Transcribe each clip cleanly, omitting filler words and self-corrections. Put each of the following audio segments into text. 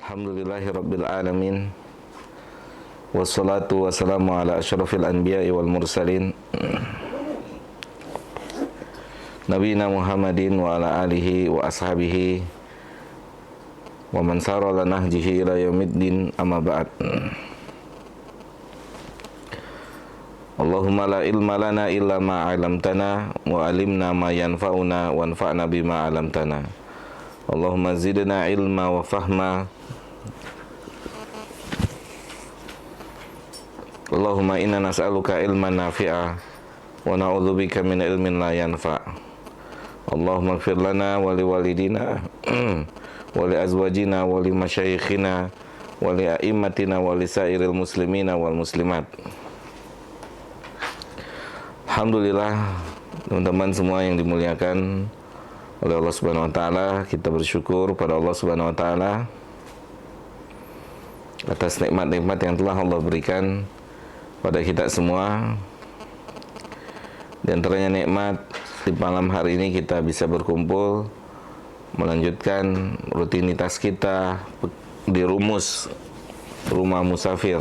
Alhamdulillahirabbil alamin. Wassalatu wassalamu ala asyrafil anbiya'i wal mursalin. Nabiyina Muhammadin wa ala alihi wa ashabihi wa man sara ala nahjihi ila yaumiddin, amma ba'd. Allahumma la ilma lana illa ma 'allamtana wa 'allimna ma yanfa'una wanfa'na bima 'allamtana. Allahumma zidna ilma wa fahma. Allahumma inna nas'aluka ilman nafi'a wa na'udzubika min ilmin la yanfa'. Allahumma ighfir lana wa liwalidina wa li azwajina wa li masyayikhina wa li a'immatina wa li sairil muslimina wal muslimat. Alhamdulillah, teman-teman semua yang dimuliakan oleh Allah Subhanahu wa taala, kita bersyukur pada Allah Subhanahu wa taala atas nikmat-nikmat yang telah Allah berikan pada kita semua. Di antaranya nikmat di malam hari ini kita bisa berkumpul melanjutkan rutinitas kita di Rumus Rumah Musafir,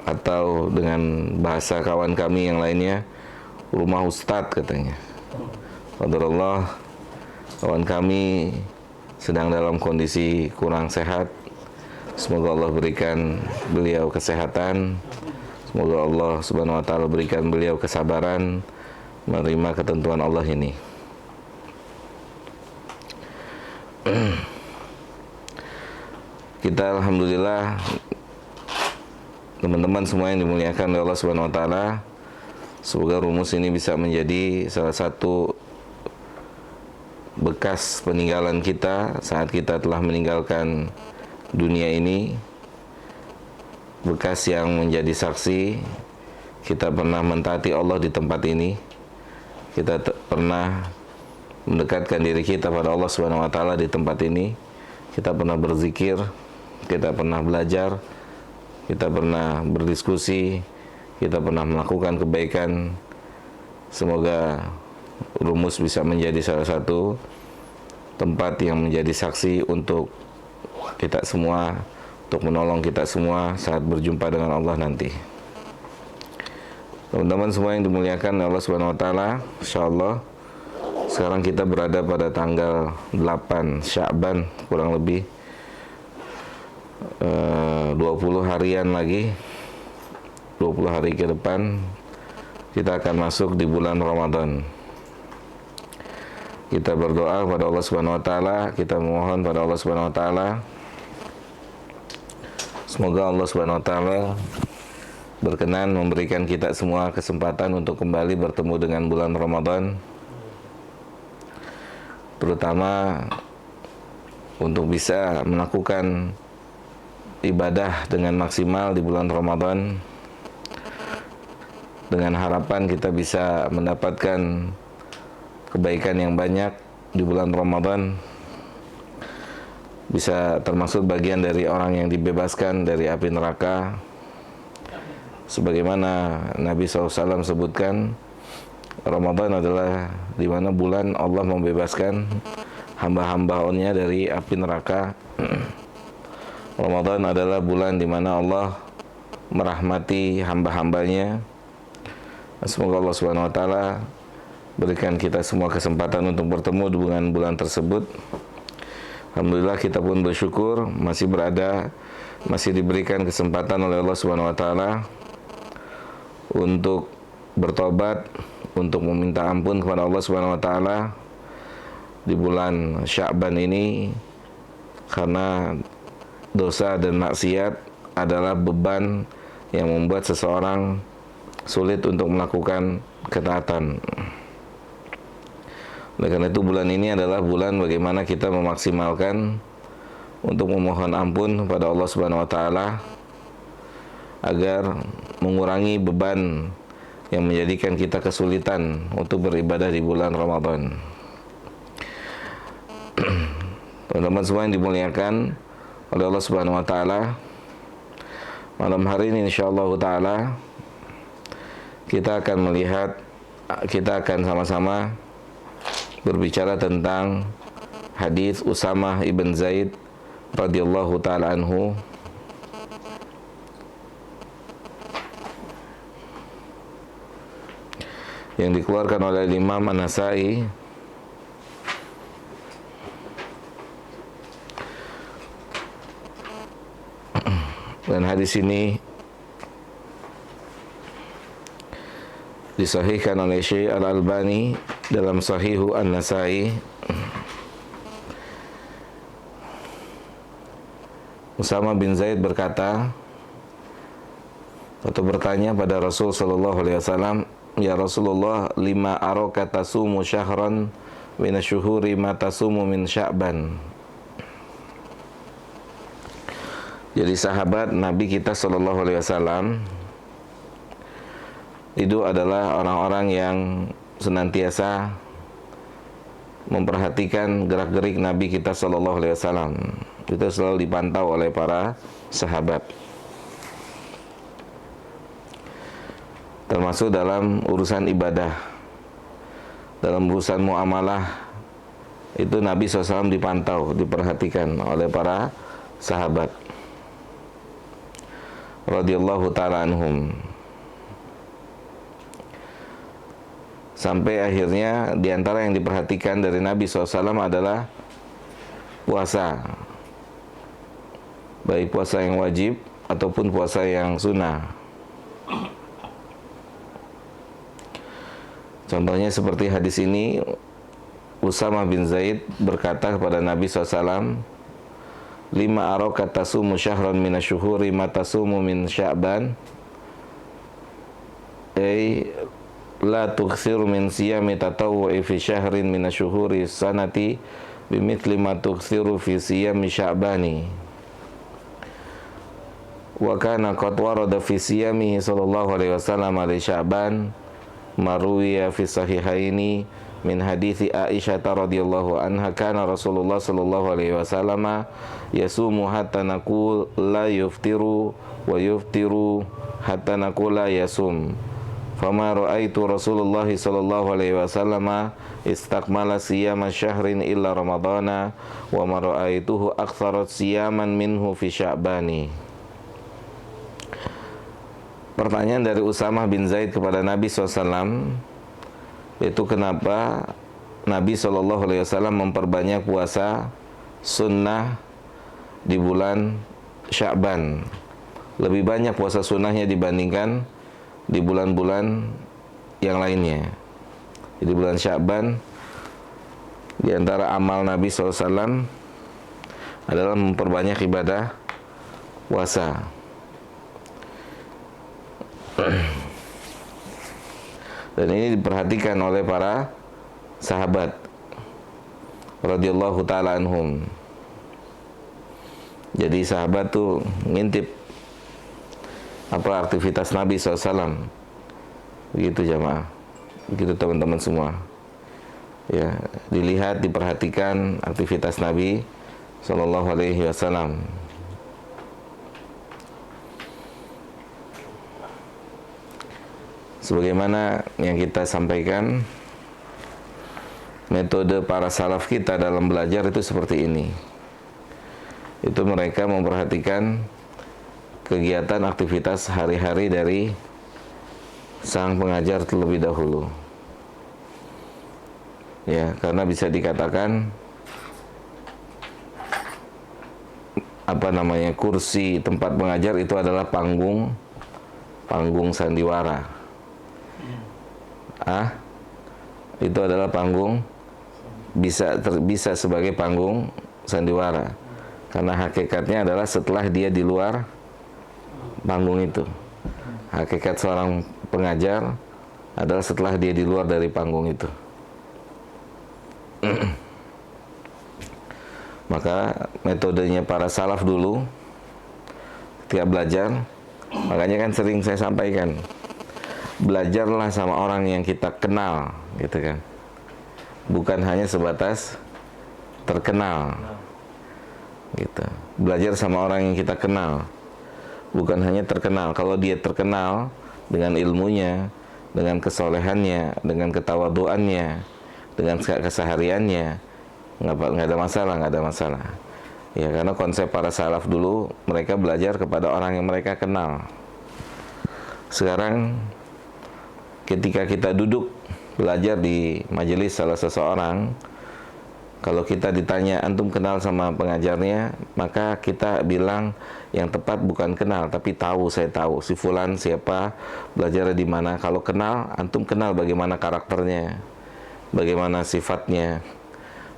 atau dengan bahasa kawan kami yang lainnya Rumah Ustadz katanya. Qadarullah, kawan kami sedang dalam kondisi kurang sehat. Semoga Allah berikan beliau kesehatan. Semoga Allah Subhanahu wa taala berikan beliau kesabaran menerima ketentuan Allah ini. Kita alhamdulillah, teman-teman semua yang dimuliakan oleh Allah Subhanahu wa taala, semoga rumus ini bisa menjadi salah satu bekas peninggalan kita saat kita telah meninggalkan dunia ini, bekas yang menjadi saksi kita pernah mentaati Allah di tempat ini, kita pernah mendekatkan diri kita pada Allah Subhanahu wa taala di tempat ini, kita pernah berzikir, kita pernah belajar, kita pernah berdiskusi, kita pernah melakukan kebaikan. Semoga Rumus bisa menjadi salah satu tempat yang menjadi saksi untuk kita semua, untuk menolong kita semua saat berjumpa dengan Allah nanti. Teman-teman semua yang dimuliakan Allah Subhanahu wa taala, insyaallah sekarang kita berada pada tanggal 8 Sya'ban, kurang lebih 20 harian lagi, 20 hari ke depan kita akan masuk di bulan Ramadan. Kita berdoa kepada Allah Subhanahu wa taala, kita memohon pada Allah Subhanahu wa taala semoga Allah Subhanahu wa taala berkenan memberikan kita semua kesempatan untuk kembali bertemu dengan bulan Ramadan, terutama untuk bisa melakukan ibadah dengan maksimal di bulan Ramadan, dengan harapan kita bisa mendapatkan kebaikan yang banyak di bulan Ramadan, bisa termasuk bagian dari orang yang dibebaskan dari api neraka, sebagaimana Nabi SAW sebutkan, Ramadan adalah di mana bulan Allah membebaskan hamba-hamba-Nya dari api neraka. Ramadan adalah bulan di mana Allah merahmati hamba-hambanya. Semoga Allah Subhanahu wa taala berikan kita semua kesempatan untuk bertemu dengan bulan tersebut. Alhamdulillah, kita pun bersyukur masih diberikan kesempatan oleh Allah Subhanahu wa taala untuk bertobat, untuk meminta ampun kepada Allah Subhanahu wa taala di bulan Sya'ban ini, karena dosa dan maksiat adalah beban yang membuat seseorang sulit untuk melakukan ketaatan. Oleh karena itu, bulan ini adalah bulan bagaimana kita memaksimalkan untuk memohon ampun kepada Allah Subhanahu wa taala agar mengurangi beban yang menjadikan kita kesulitan untuk beribadah di bulan Ramadan. Teman-teman semua yang dimuliakan oleh Allah Subhanahu wa taala, malam hari ini insyaallah taala kita akan sama-sama berbicara tentang hadis Usamah ibn Zaid radhiyallahu taala anhu yang dikeluarkan oleh Imam An-Nasa'i dan hadis ini disahihkan oleh Syekh Al-Albani dalam Sahihu An-Nasa'i. Usama bin Zaid berkata atau bertanya pada Rasul sallallahu alaihi wasallam, "Ya Rasulullah, lima araka tasumu syahran min asyuhuri ma tasumu min Sya'ban." Jadi sahabat Nabi kita sallallahu alaihi wasallam itu adalah orang-orang yang senantiasa memperhatikan gerak-gerik Nabi kita sallallahu alaihi wasallam. Itu selalu dipantau oleh para sahabat. Termasuk dalam urusan ibadah, dalam urusan muamalah, itu Nabi SAW dipantau, diperhatikan oleh para sahabat radhiyallahu ta'ala anhum. Sampai akhirnya diantara yang diperhatikan dari Nabi SAW adalah puasa, baik puasa yang wajib ataupun puasa yang sunnah. Contohnya seperti hadis ini, Usama bin Zaid berkata kepada Nabi SAW, "Lima araka tasumu syahran minasyuhuri ma tasumu min Sya'ban." Ay la tuksiru min siyami tatawwu'i fi syahrin minasyuhuri sanati bimithli ma tuksiru fi siyami Sya'bani. Wa kana qad warada fi siyamihi sallallahu alaihi wasallam li Sya'ban marwiya fi sahihaini min hadithi Aisyah radhiyallahu anha, kana Rasulullah sallallahu alaihi wasallam yasumu hatta naqul la yuftiru wa yuftiru hatta naqul la yasum. Fama ra'aitu Rasulullah sallallahu alaihi wasallam istakmala siyama syahrin illa ramadana wa ma ra'aituhu aktsarat siyaman minhu fi Sya'bani. Pertanyaan dari Usamah bin Zaid kepada Nabi SAW, itu kenapa Nabi SAW memperbanyak puasa sunnah di bulan Sya'ban, lebih banyak puasa sunnahnya dibandingkan di bulan-bulan yang lainnya. Di bulan Sya'ban, di antara amal Nabi SAW adalah memperbanyak ibadah puasa. Dan ini diperhatikan oleh para sahabat radhiyallahu ta'ala anhum. Jadi sahabat tuh ngintip apa aktivitas Nabi SAW. Begitu jamaah, begitu teman-teman semua. Ya, dilihat, diperhatikan aktivitas Nabi Sallallahu Alaihi Wasallam. Sebagaimana yang kita sampaikan, metode para salaf kita dalam belajar itu seperti ini. Itu mereka memperhatikan kegiatan aktivitas hari-hari dari sang pengajar terlebih dahulu. Ya, karena bisa dikatakan kursi tempat pengajar itu adalah panggung sandiwara. Itu adalah panggung, bisa sebagai panggung sandiwara, karena hakikatnya adalah setelah dia di luar panggung itu. Hakikat seorang pengajar adalah setelah dia di luar dari panggung itu. Maka metodenya para salaf dulu ketika belajar, makanya kan sering saya sampaikan, belajarlah sama orang yang kita kenal, gitu kan. Bukan hanya sebatas terkenal, gitu. Belajar sama orang yang kita kenal, bukan hanya terkenal. Kalau dia terkenal dengan ilmunya, dengan kesolehannya, dengan ketawaduannya, dengan kesehariannya, nggak ada masalah. Ya, karena konsep para salaf dulu, mereka belajar kepada orang yang mereka kenal. Sekarang ketika kita duduk belajar di majelis salah seseorang, kalau kita ditanya antum kenal sama pengajarnya, maka kita bilang yang tepat bukan kenal tapi tahu. Saya tahu si fulan siapa, belajar di mana. Kalau kenal, antum kenal bagaimana karakternya, bagaimana sifatnya,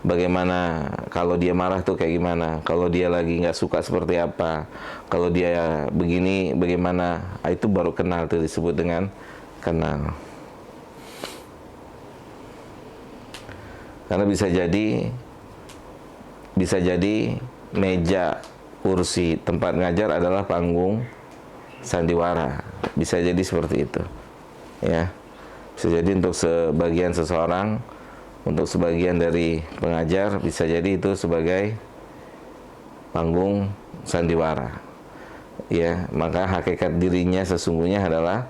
bagaimana kalau dia marah tuh kayak gimana, kalau dia lagi nggak suka seperti apa, kalau dia begini bagaimana. Itu baru kenal, itu disebut dengan kenal. Karena bisa jadi meja, kursi, tempat ngajar adalah panggung sandiwara. Bisa jadi seperti itu. Ya. Bisa jadi untuk sebagian seseorang, untuk sebagian dari pengajar, bisa jadi itu sebagai panggung sandiwara. Ya, maka hakikat dirinya sesungguhnya adalah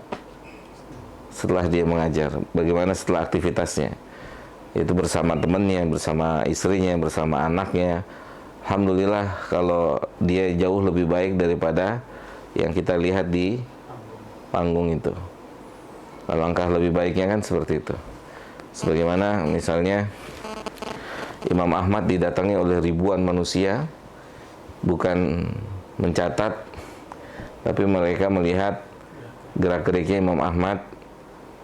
setelah dia mengajar. Bagaimana setelah aktivitasnya? Itu bersama temannya, bersama istrinya, bersama anaknya. Alhamdulillah kalau dia jauh lebih baik daripada yang kita lihat di panggung itu. Alangkah lebih baiknya kan seperti itu. Sebagaimana misalnya Imam Ahmad didatangi oleh ribuan manusia, bukan mencatat, tapi mereka melihat gerak-geriknya Imam Ahmad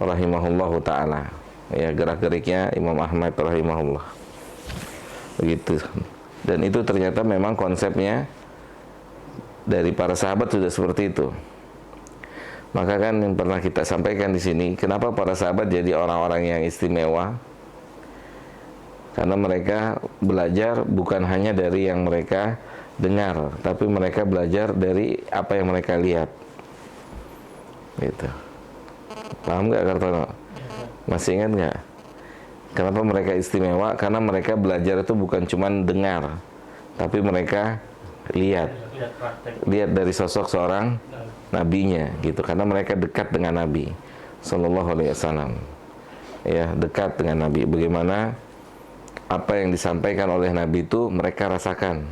rahimahullahu ta'ala. Ya, gerak-geriknya Imam Ahmad rahimahullah. Begitu. Dan itu ternyata memang konsepnya dari para sahabat sudah seperti itu. Maka kan yang pernah kita sampaikan di sini, kenapa para sahabat jadi orang-orang yang istimewa? Karena mereka belajar bukan hanya dari yang mereka dengar, tapi mereka belajar dari apa yang mereka lihat. Gitu. Paham nggak, Kartono? Masih ingat nggak? Kenapa mereka istimewa? Karena mereka belajar itu bukan cuma dengar, tapi mereka lihat dari sosok seorang nabinya, gitu. Karena mereka dekat dengan Nabi Sallallahu Alaihi Wasallam. Ya, dekat dengan Nabi. Bagaimana apa yang disampaikan oleh Nabi itu mereka rasakan,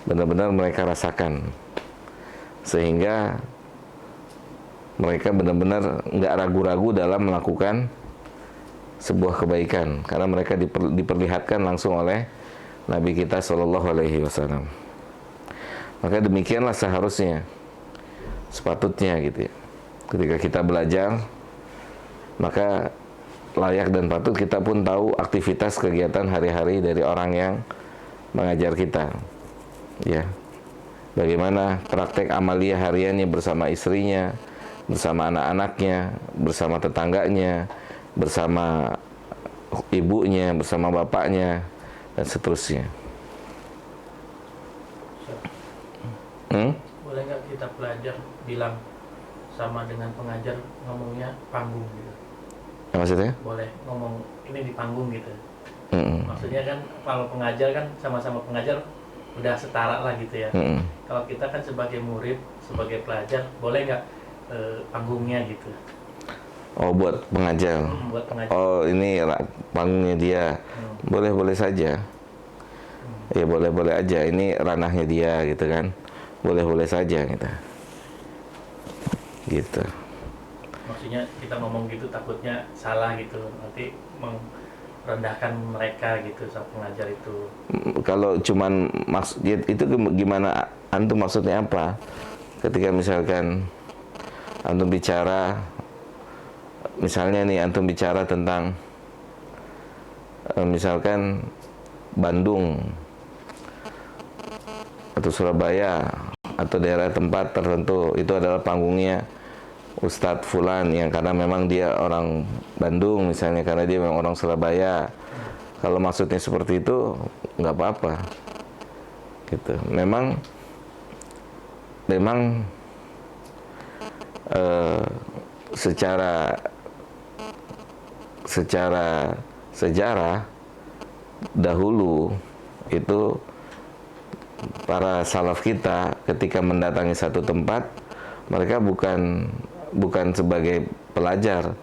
benar-benar mereka rasakan, sehingga mereka benar-benar nggak ragu-ragu dalam melakukan sebuah kebaikan, karena mereka diperlihatkan langsung oleh Nabi kita Shallallahu Alaihi Wasallam. Maka demikianlah seharusnya, sepatutnya gitu ya. Ketika kita belajar, maka layak dan patut kita pun tahu aktivitas kegiatan hari-hari dari orang yang mengajar kita. Ya, bagaimana praktek amalia hariannya bersama istrinya, bersama anak-anaknya, bersama tetangganya, bersama ibunya, bersama bapaknya, dan seterusnya. Boleh nggak kita belajar bilang sama dengan pengajar ngomongnya panggung gitu? Maksudnya? Boleh ngomong ini di panggung gitu. Maksudnya kan kalau pengajar kan sama-sama pengajar udah setara lah gitu ya. Kalau kita kan sebagai murid, sebagai pelajar, boleh nggak panggungnya gitu? Oh, buat pengajar. Buat pengajar. Oh, ini panggungnya dia. Boleh-boleh saja. Ya, boleh-boleh aja. Ini ranahnya dia gitu kan. Boleh-boleh saja gitu. Gitu. Maksudnya kita ngomong gitu takutnya salah gitu. Nanti merendahkan mereka gitu sama pengajar itu. Kalau cuman itu gimana, antum maksudnya apa? Ketika misalkan antum bicara, misalnya nih antum bicara tentang misalkan Bandung atau Surabaya atau daerah tempat tertentu, itu adalah panggungnya Ustadz Fulan yang karena memang dia orang Bandung misalnya, karena dia memang orang Surabaya. Kalau maksudnya seperti itu nggak apa-apa gitu. Memang secara sejarah dahulu itu para salaf kita ketika mendatangi satu tempat, mereka bukan sebagai pelajar,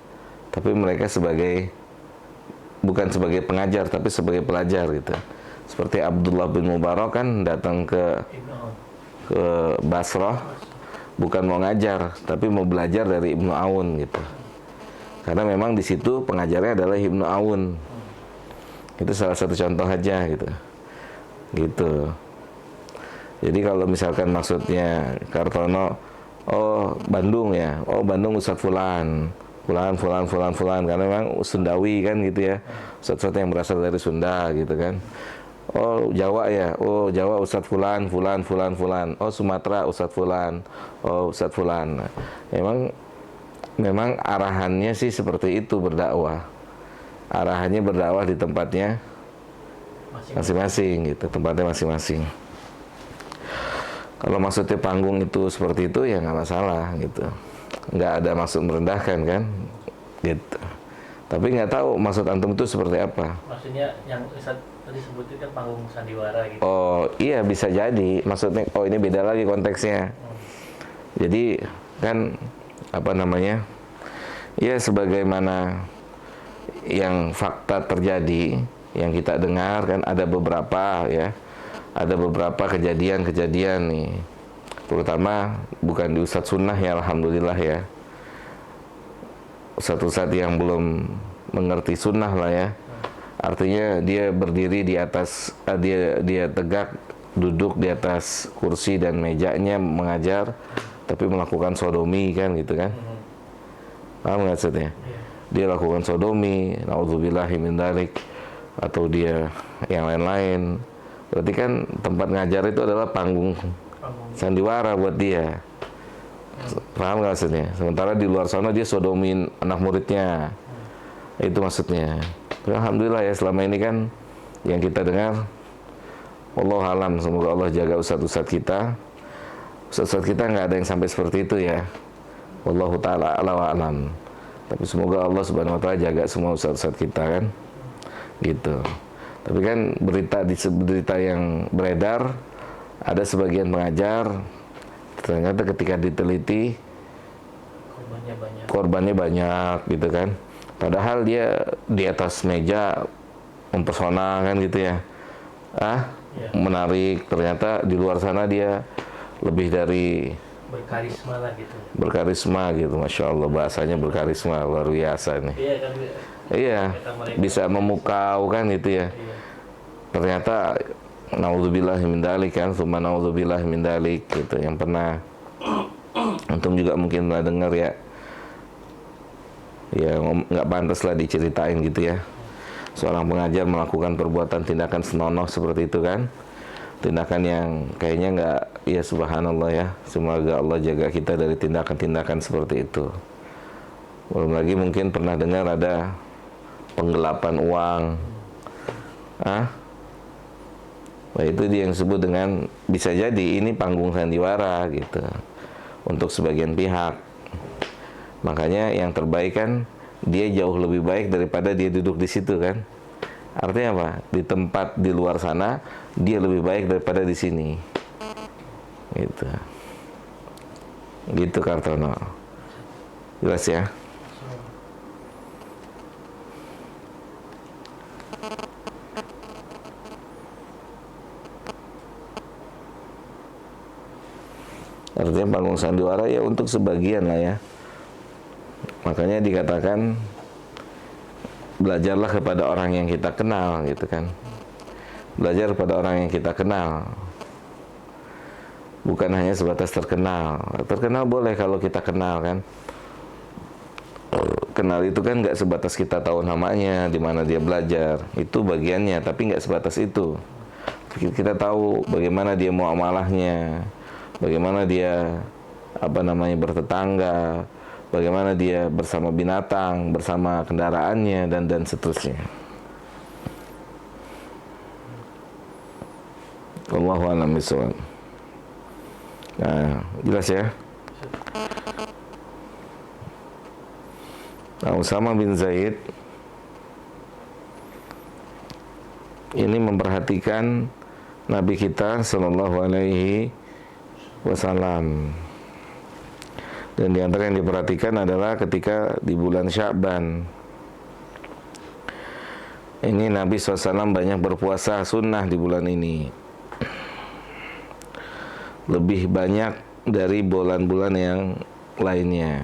tapi mereka bukan sebagai pengajar, tapi sebagai pelajar gitu. Seperti Abdullah bin Mubarak kan datang ke Basrah bukan mau ngajar, tapi mau belajar dari Ibnu Aun gitu. Karena memang di situ pengajarnya adalah Ibnu Aun. Itu salah satu contoh aja gitu. Gitu. Jadi kalau misalkan maksudnya Kartono, oh Bandung ya, oh Bandung Ustadz Fulan, karena memang Sundawi kan gitu ya, Ustadz yang berasal dari Sunda gitu kan. Oh Jawa ya, oh Jawa Ustadz Fulan, oh Sumatera Ustadz Fulan, oh Ustadz Fulan. Nah, memang arahannya sih seperti itu berdakwah. Arahannya berdakwah di tempatnya masing-masing gitu, tempatnya masing-masing. Kalau maksudnya panggung itu seperti itu ya nggak masalah gitu, nggak ada maksud merendahkan kan, gitu. Tapi nggak tahu maksud antum itu seperti apa. Maksudnya yang Ustaz tadi sebutin kan panggung sandiwara gitu. Oh iya bisa jadi, maksudnya oh ini beda lagi konteksnya. Jadi kan apa namanya? Ya sebagaimana yang fakta terjadi, yang kita dengar kan ada beberapa ya. Ada beberapa kejadian-kejadian nih, terutama bukan di Ustadz Sunnah ya, alhamdulillah ya. Ustadz yang belum mengerti sunnah lah ya. Artinya dia berdiri di atas, dia tegak duduk di atas kursi dan mejanya mengajar, tapi melakukan sodomi kan gitu kan. Paham nggak maksudnya? Dia lakukan sodomi, naudzubillahi min dzalik, atau dia yang lain-lain. Berarti kan tempat ngajar itu adalah panggung sandiwara buat dia. Paham nggak maksudnya? Sementara di luar sana dia sodomin anak muridnya. Itu maksudnya. Alhamdulillah ya selama ini kan yang kita dengar, wallahu alam, semoga Allah jaga ustadz-ustadz kita. Ustadz-ustadz kita nggak ada yang sampai seperti itu ya. Wallahu ta'ala ala wa alam. Tapi semoga Allah subhanahu wa ta'ala jaga semua ustadz-ustadz kita kan. Gitu. Tapi kan berita yang beredar, ada sebagian pengajar ternyata ketika diteliti korbannya banyak gitu kan. Padahal dia di atas meja mempesona kan gitu ya. Menarik, ternyata di luar sana dia lebih dari berkarisma lah gitu. Berkarisma gitu, masya Allah bahasanya berkarisma luar biasa nih. Iya kan. Iya, bisa memukau kan gitu ya. Ternyata naudzubillahi min dzalik kan, summa naudzubillahi min dzalik gitu. Yang pernah antum juga mungkin pernah dengar ya. Ya nggak pantas lah diceritain gitu ya. Seorang pengajar melakukan perbuatan tindakan senonoh seperti itu kan. Tindakan yang kayaknya nggak, ya subhanallah ya. Semoga Allah jaga kita dari tindakan-tindakan seperti itu. Belum lagi mungkin pernah dengar ada penggelapan uang. Nah itu dia yang disebut dengan, bisa jadi ini panggung sandiwara gitu untuk sebagian pihak. Makanya yang terbaik kan dia jauh lebih baik daripada dia duduk di situ kan. Artinya apa? Di tempat di luar sana dia lebih baik daripada di sini. Gitu. Gitu Kartono. Jelas ya? Artinya panggung sandiwara ya untuk sebagian lah ya. Makanya dikatakan belajarlah kepada orang yang kita kenal gitu kan. Belajar kepada orang yang kita kenal. Bukan hanya sebatas terkenal. Terkenal boleh kalau kita kenal kan. Kenal itu kan nggak sebatas kita tahu namanya, di mana dia belajar. Itu bagiannya, tapi nggak sebatas itu. Kita tahu bagaimana dia muamalahnya, bagaimana dia bertetangga, bagaimana dia bersama binatang, bersama kendaraannya dan seterusnya. Wallahu a'lam bishawab. Nah, jelas ya. Nah, Usama bin Zaid ini memperhatikan Nabi kita sallallahu alaihi wasallam. Dan di antara yang diperhatikan adalah ketika di bulan Sya'ban. Ini Nabi SAW banyak berpuasa sunnah di bulan ini, lebih banyak dari bulan-bulan yang lainnya.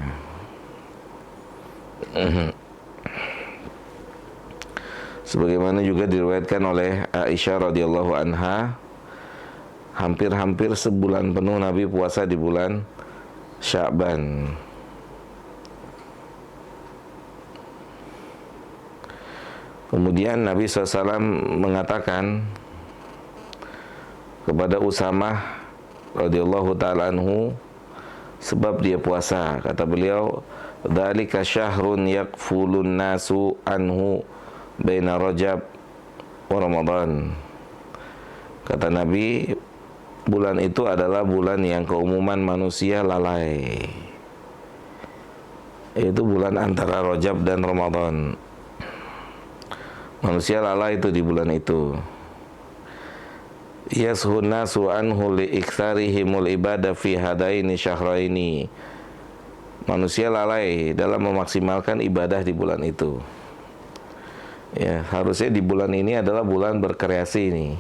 Sebagaimana juga diriwayatkan oleh Aisyah radhiyallahu anha, hampir-hampir sebulan penuh Nabi puasa di bulan Sya'ban. Kemudian Nabi SAW mengatakan kepada Usamah radhiyallahu ta'ala anhu, sebab dia puasa, kata beliau, dzalika syahrun yakfulun nasu anhu baina Rajab wa Ramadan. Kata Nabi, bulan itu adalah bulan yang keumuman manusia lalai. Itu bulan antara Rajab dan Ramadan. Manusia lalai itu di bulan itu. Yashun nasu anhu li iktsarihimul ibadah fi hadaini syahraini. Manusia lalai dalam memaksimalkan ibadah di bulan itu. Ya, harusnya di bulan ini adalah bulan berkreasi ini.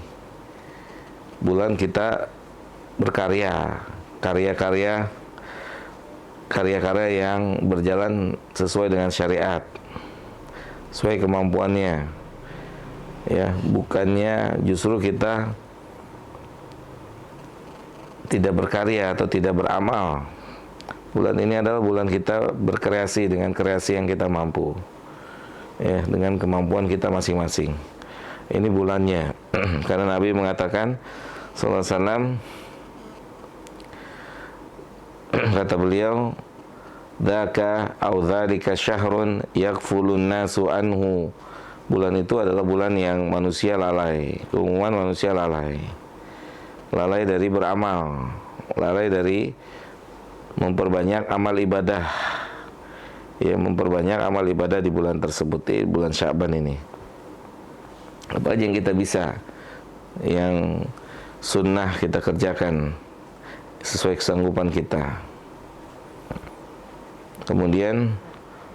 Bulan kita berkarya, karya-karya yang berjalan sesuai dengan syariat, sesuai kemampuannya. Ya, bukannya justru kita tidak berkarya atau tidak beramal. Bulan ini adalah bulan kita berkreasi dengan kreasi yang kita mampu, ya, dengan kemampuan kita masing-masing. Ini bulannya. Karena Nabi mengatakan sallallahu alaihi wasallam, kata beliau, dzaka au dzalika syahrun yakfulun nasu anhu. Bulan itu adalah bulan yang manusia lalai, keumuman manusia lalai. Lalai dari beramal, lalai dari memperbanyak amal ibadah. Ya, memperbanyak amal ibadah di bulan tersebut, di bulan Sya'ban ini. Apa aja yang kita bisa, yang sunnah kita kerjakan sesuai kesanggupan kita. Kemudian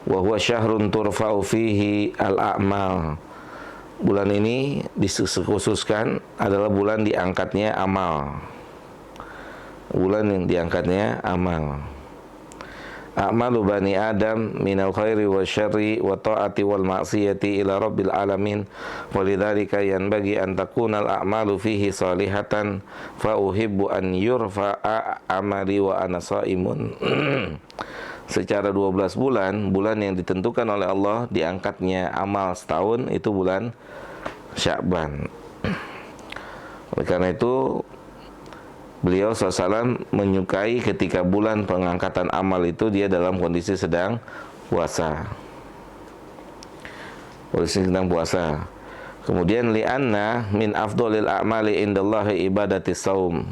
wa huwa syahrun turfa'u fihi al-a'mal. Bulan ini dikhususkan adalah bulan diangkatnya amal. Bulan yang diangkatnya amal. A'malu bani Adam minal khairi wa syarri wa ta'ati wal ma'siyati ila rabbil alamin. Walidzalika yanbaghi an takuna al-a'malu fihi salihatan fa uhibbu an yurfa'a amali wa ana shaimun. Secara 12 bulan yang ditentukan oleh Allah diangkatnya amal setahun, itu bulan Sya'ban. Oleh karena itu beliau SAW menyukai ketika bulan pengangkatan amal itu dia dalam kondisi sedang puasa. Kondisi sedang puasa. Kemudian li'anna min afdolil a'mali indallahi ibadatis saum.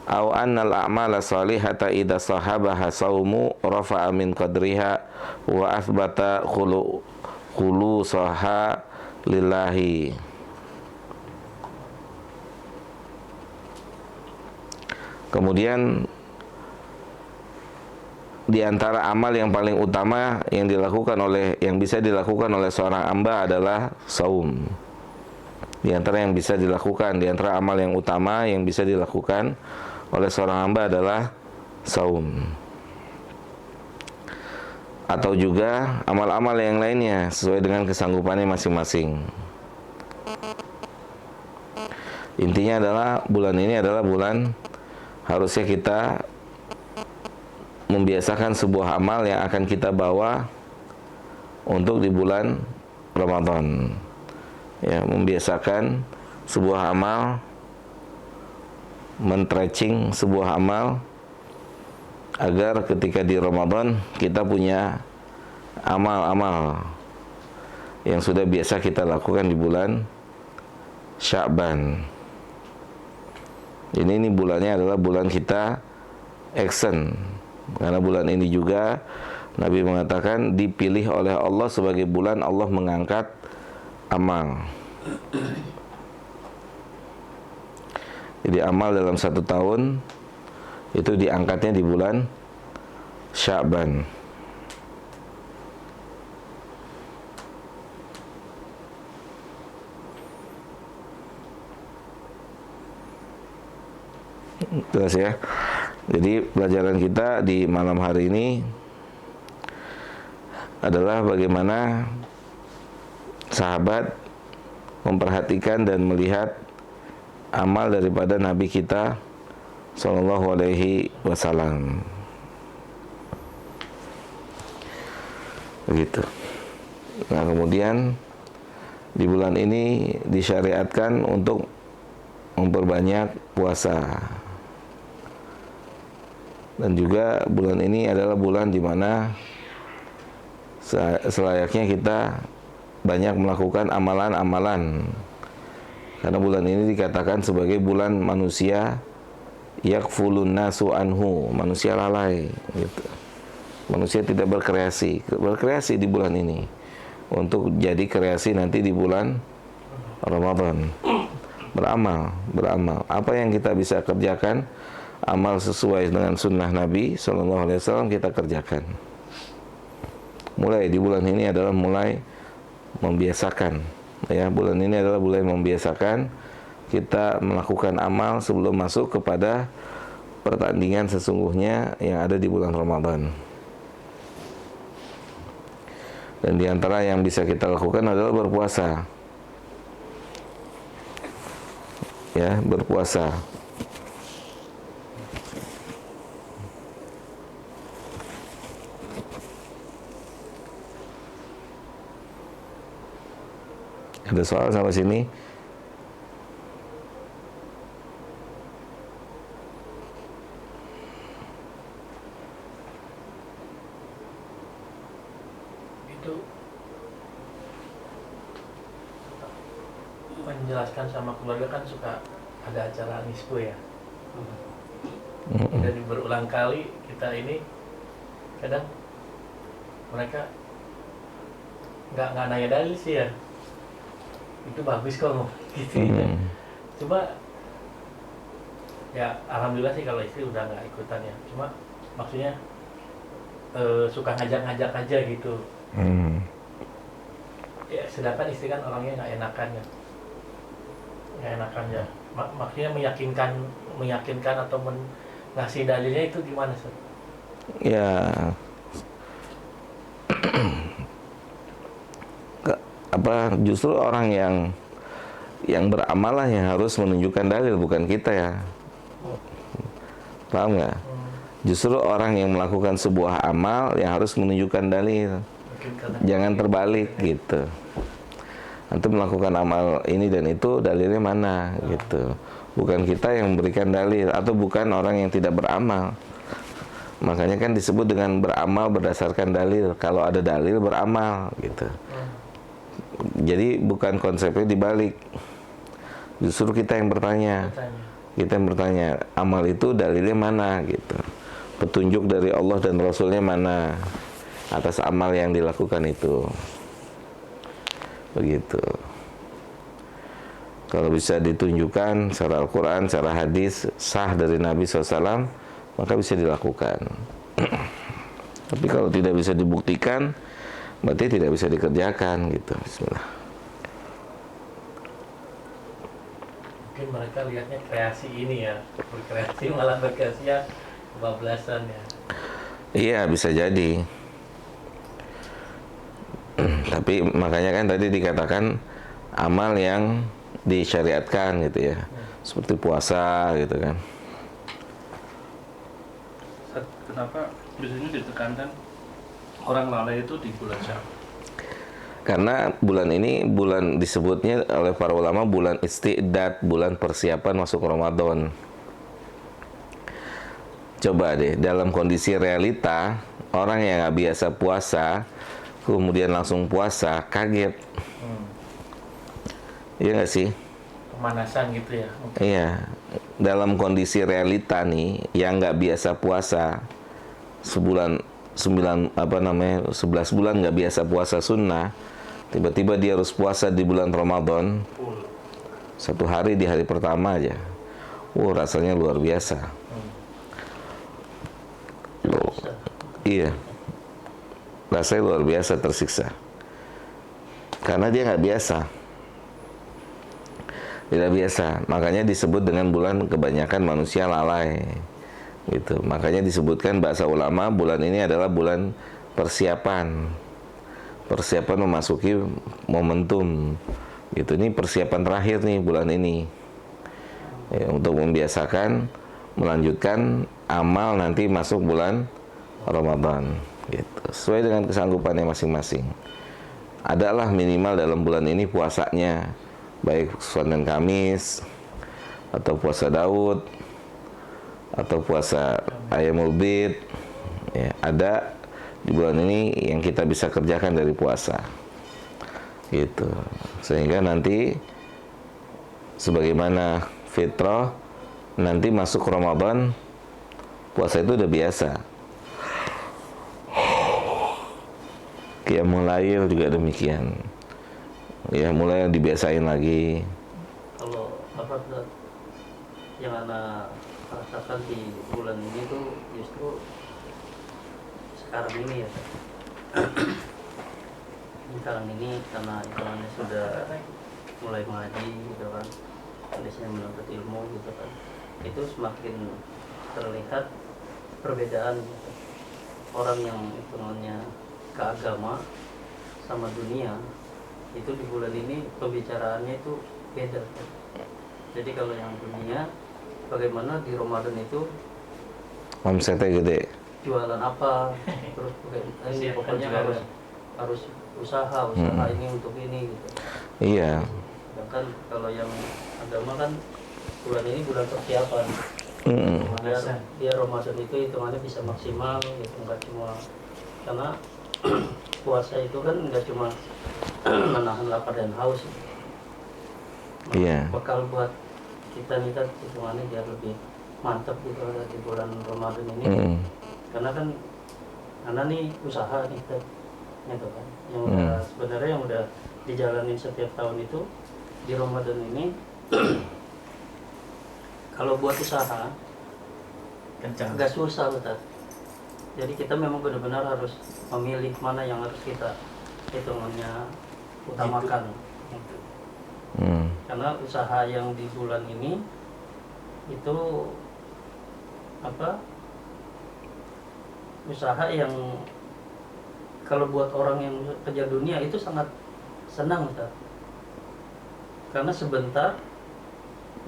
Au annal a'mala salihata idza sahabaha saumu rafa'a min qadriha wa athbata khulusaha lillahi. Kemudian di antara amal yang paling utama yang bisa dilakukan oleh seorang hamba adalah saum. Di antara yang bisa dilakukan, di antara amal yang utama yang bisa dilakukan oleh seorang hamba adalah saum. Atau juga amal-amal yang lainnya sesuai dengan kesanggupannya masing-masing. Intinya adalah bulan ini adalah bulan harusnya kita membiasakan sebuah amal yang akan kita bawa untuk di bulan Ramadan. Ya, membiasakan sebuah amal, men-stretching sebuah amal agar ketika di Ramadan kita punya amal-amal yang sudah biasa kita lakukan di bulan Sya'ban. Ini bulannya adalah bulan kita action. Karena bulan ini juga Nabi mengatakan dipilih oleh Allah sebagai bulan Allah mengangkat amal. Jadi amal dalam satu tahun itu diangkatnya di bulan Sya'ban. Jelas ya. Jadi pelajaran kita di malam hari ini adalah bagaimana sahabat memperhatikan dan melihat amal daripada Nabi kita Sallallahu Alaihi Wasallam. Begitu. Nah, kemudian di bulan ini disyariatkan untuk memperbanyak puasa. Dan juga bulan ini adalah bulan di mana selayaknya kita banyak melakukan amalan-amalan. Karena bulan ini dikatakan sebagai bulan manusia yakfulun nasu anhu, manusia lalai gitu. Manusia tidak berkreasi di bulan ini untuk jadi kreasi nanti di bulan Ramadan. Beramal. Apa yang kita bisa kerjakan, amal sesuai dengan sunnah Nabi SAW kita kerjakan. Mulai di bulan ini adalah mulai membiasakan. Ya, bulan ini adalah mulai membiasakan kita melakukan amal sebelum masuk kepada pertandingan sesungguhnya yang ada di bulan Ramadan. Dan di antara yang bisa kita lakukan adalah berpuasa. Ya, berpuasa. Ada soal sampai sini? Itu menjelaskan sama keluarga kan suka ada acara nisfu ya. Dan berulang kali kita ini kadang mereka nggak nanya dalil sih ya. Itu bagus kok gitu ya. Cuma ya alhamdulillah sih kalau istri udah nggak ikutan ya. Cuma maksudnya suka ngajak-ngajak aja gitu. Ya sedangkan istri kan orangnya nggak enakan ya. Maksudnya meyakinkan atau ngasih dalilnya itu gimana sih? Ya, justru orang yang beramal lah yang harus menunjukkan dalil, bukan kita ya. Paham nggak? Justru orang yang melakukan sebuah amal yang harus menunjukkan dalil. Jangan terbalik gitu. Antum melakukan amal ini dan itu, dalilnya mana gitu. Bukan kita yang memberikan dalil, atau bukan orang yang tidak beramal. Makanya kan disebut dengan beramal berdasarkan dalil. Kalau ada dalil beramal gitu. Jadi bukan konsepnya dibalik. Justru kita yang bertanya. Kita yang bertanya, amal itu dalilnya mana gitu. Petunjuk dari Allah dan Rasulnya mana atas amal yang dilakukan itu. Begitu. Kalau bisa ditunjukkan secara Al-Quran, secara hadis sah dari Nabi SAW, maka bisa dilakukan. Tapi kalau tidak bisa dibuktikan, berarti tidak bisa dikerjakan gitu. Bismillah. Mungkin mereka lihatnya kreasi ini ya, berkreasi malah berkreasi ya kebablasan ya. Iya, bisa jadi. Tapi makanya kan tadi dikatakan amal yang disyariatkan gitu ya, seperti puasa gitu kan. Kenapa biasanya ditekankan orang lalai itu di bulan Syawal? Karena bulan ini bulan disebutnya oleh para ulama bulan isti'dad, bulan persiapan masuk Ramadan. Coba deh, dalam kondisi realita, orang yang nggak biasa puasa kemudian langsung puasa, kaget. Iya nggak sih? Pemanasan gitu ya? Iya. Dalam kondisi realita nih, yang nggak biasa puasa, 11 bulan nggak biasa puasa sunnah, tiba-tiba dia harus puasa di bulan Ramadan, satu hari di hari pertama aja. Rasanya luar biasa. Iya. Rasanya luar biasa tersiksa. Karena dia nggak biasa. tidak biasa. Makanya disebut dengan bulan kebanyakan manusia lalai. Gitu. Makanya disebutkan bahasa ulama bulan ini adalah bulan persiapan. Persiapan memasuki momentum. Gitu. Ini persiapan terakhir nih bulan ini. Ya, untuk membiasakan melanjutkan amal nanti masuk bulan Ramadan. Gitu. Sesuai dengan kesanggupannya masing-masing. Adalah minimal dalam bulan ini puasanya, baik Senin Kamis atau puasa Daud atau puasa Ayyamul Bid, ya, ada di bulan ini yang kita bisa kerjakan dari puasa, gitu. Sehingga nanti sebagaimana fitrah, nanti masuk Ramadan puasa itu udah biasa. Qiyamul Lail juga demikian. Ya, mulai dibiasain lagi. Kalau apa yang anak rasakan di bulan ini tuh justru sekarang ini ya. Sekarang ini karena hitungannya sudah mulai mengaji gitu kan, kondisinya menuntut ilmu gitu kan, itu semakin terlihat perbedaan gitu. Orang yang hitungannya ke agama sama dunia itu di bulan ini pembicaraannya itu beda. Jadi kalau yang dunia, bagaimana di Ramadan itu Omsetnya gede. jualan apa, terus ini pokoknya harus usaha ini untuk ini gitu. Iya. Sedangkan kalau yang agama kan bulan ini bulan persiapan. Dia Ramadan itu hitungannya bisa maksimal gitu, nggak cuma karena puasa itu kan nggak cuma menahan lapar dan haus. Iya. Bekal buat kita nih kan hitungannya biar lebih mantap gitu di bulan Ramadan ini. Karena kan nih usaha nih gitu kan. Yang udah sebenarnya yang udah dijalanin setiap tahun itu di Ramadan ini kalau buat usaha kencang. agak susah betul. Jadi kita memang benar-benar harus memilih mana yang harus kita hitungannya utamakan. Gitu. Karena usaha yang di bulan ini itu apa? Usaha yang kalau buat orang yang kerja dunia itu sangat senang, betul. Karena sebentar,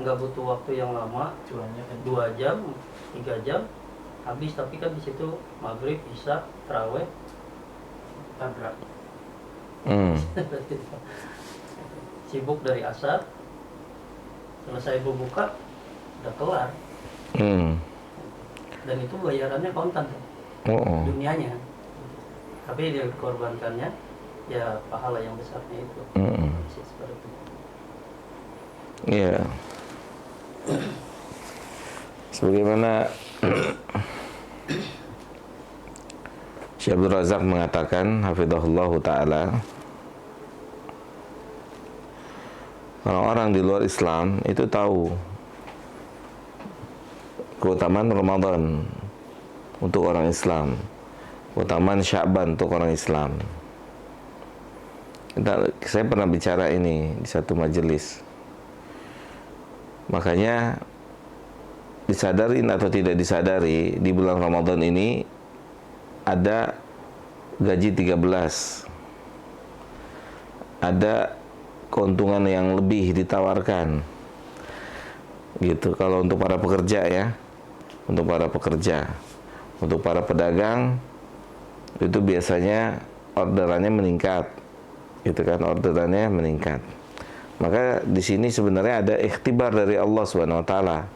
nggak butuh waktu yang lama, Cuannya kan 2 jam, 3 jam habis, tapi kan di situ maghrib, isya, taraweh, tabrak. sibuk dari asar, selesai berbuka, udah kelar. Dan itu bayarannya kontan, dunianya. Tapi dia korbankannya, ya pahala yang besarnya itu. Seperti itu. Iya. Sebagaimana Syekh Abdul Razak mengatakan, hafizahullah ta'ala, orang-orang di luar Islam itu tahu keutamaan Ramadan untuk orang Islam, keutamaan Sya'ban untuk orang Islam. Saya pernah bicara ini di satu majelis. Makanya disadarin atau tidak disadari, di bulan Ramadan ini ada gaji 13, ada keuntungan yang lebih ditawarkan gitu. Kalau untuk para pekerja ya, untuk para pekerja, untuk para pedagang itu biasanya orderannya meningkat gitu kan, orderannya meningkat. Maka di sini sebenarnya ada ikhtibar dari Allah Subhanahu wa taala.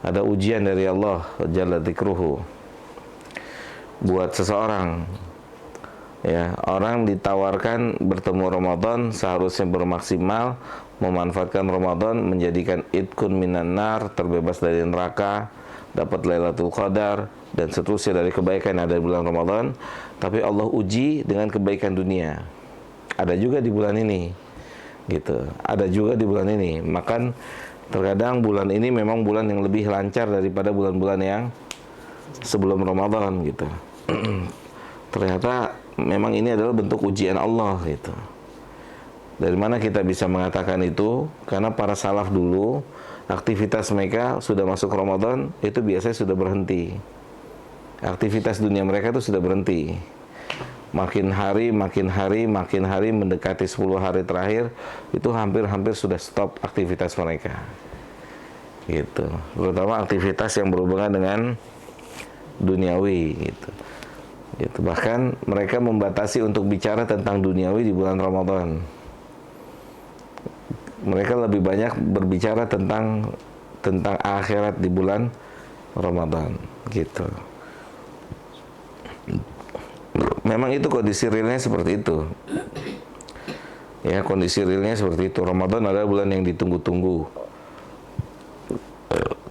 Ada ujian dari Allah Jalla dzikruhu buat seseorang. Ya, orang ditawarkan bertemu Ramadan seharusnya bermaksimal memanfaatkan Ramadan, menjadikan idkun minan nar, terbebas dari neraka, dapat Lailatul Qadar dan seterusnya dari kebaikan yang ada di bulan Ramadan. Tapi Allah uji dengan kebaikan dunia. Ada juga di bulan ini. Gitu. Ada juga di bulan ini. Makan terkadang bulan ini memang bulan yang lebih lancar daripada bulan-bulan yang sebelum Ramadan gitu. Ternyata memang ini adalah bentuk ujian Allah gitu. Dari mana kita bisa mengatakan itu? Karena para salaf dulu, aktivitas mereka sudah masuk Ramadan, itu biasanya sudah berhenti. Aktivitas dunia mereka itu sudah berhenti. Makin hari mendekati 10 hari terakhir, itu hampir sudah stop aktivitas mereka. Gitu. Terutama aktivitas yang berhubungan dengan duniawi gitu. Gitu. Bahkan mereka membatasi untuk bicara tentang duniawi di bulan Ramadan. Mereka lebih banyak berbicara tentang akhirat di bulan Ramadan gitu. Memang itu kondisi realnya seperti itu. Ya, kondisi realnya seperti itu. Ramadan adalah bulan yang ditunggu-tunggu.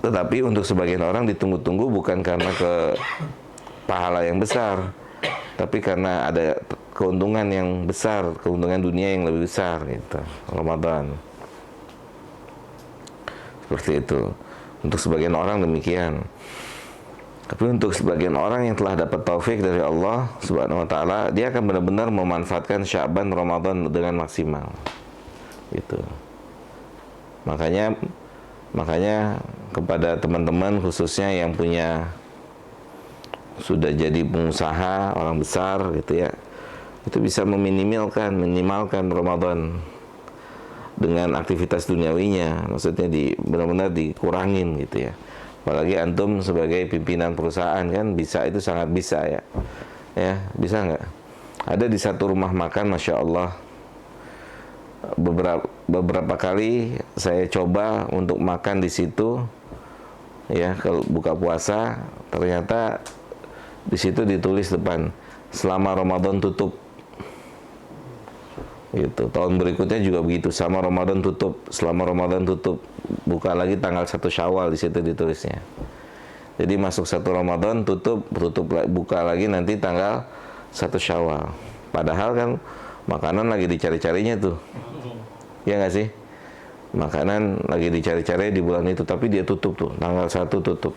Tetapi untuk sebagian orang ditunggu-tunggu bukan karena pahala yang besar, tapi karena ada keuntungan yang besar, keuntungan dunia yang lebih besar gitu. Ramadan. Seperti itu. Untuk sebagian orang demikian. Tapi untuk sebagian orang yang telah dapat taufik dari Allah Subhanahu wa taala, dia akan benar-benar memanfaatkan Sya'ban Ramadan dengan maksimal. Gitu. Makanya kepada teman-teman khususnya yang sudah jadi pengusaha, orang besar gitu ya, itu bisa minimalkan Ramadan dengan aktivitas duniawinya, maksudnya benar-benar dikurangin gitu ya. Apalagi antum sebagai pimpinan perusahaan kan itu sangat bisa ya. Ya, bisa nggak? Ada di satu rumah makan, Masya Allah, beberapa kali saya coba untuk makan di situ ya, kalau buka puasa, ternyata di situ ditulis depan selama Ramadan tutup gitu. Tahun berikutnya juga begitu, selama Ramadan tutup, buka lagi tanggal 1 Syawal, di situ ditulisnya. Jadi masuk 1 Ramadan tutup, buka lagi nanti tanggal 1 Syawal. Padahal kan makanan lagi dicari-carinya tuh. Ya nggak sih? Makanan lagi dicari-cari di bulan itu, tapi dia tutup tuh, tanggal 1 tutup.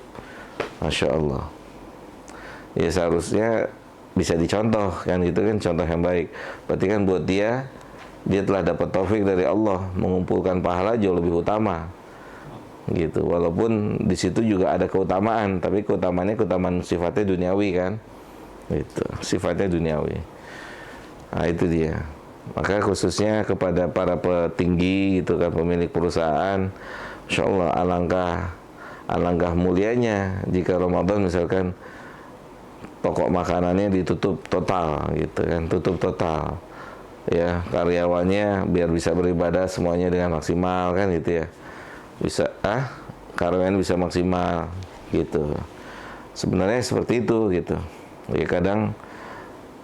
Masya Allah. Ya seharusnya bisa dicontoh kan, gitu kan, contoh yang baik. Berarti kan buat dia telah dapat taufik dari Allah, mengumpulkan pahala jauh lebih utama. Gitu. Walaupun di situ juga ada keutamaan, tapi keutamaan sifatnya duniawi kan. Gitu. Sifatnya duniawi. Nah, itu dia. Maka khususnya kepada para petinggi gitu kan, pemilik perusahaan, Insya Allah alangkah mulianya jika Ramadan misalkan toko makanannya ditutup total gitu kan, tutup total. Ya, karyawannya biar bisa beribadah semuanya dengan maksimal kan gitu ya. Karyawan bisa maksimal gitu. Sebenarnya seperti itu gitu. Ya kadang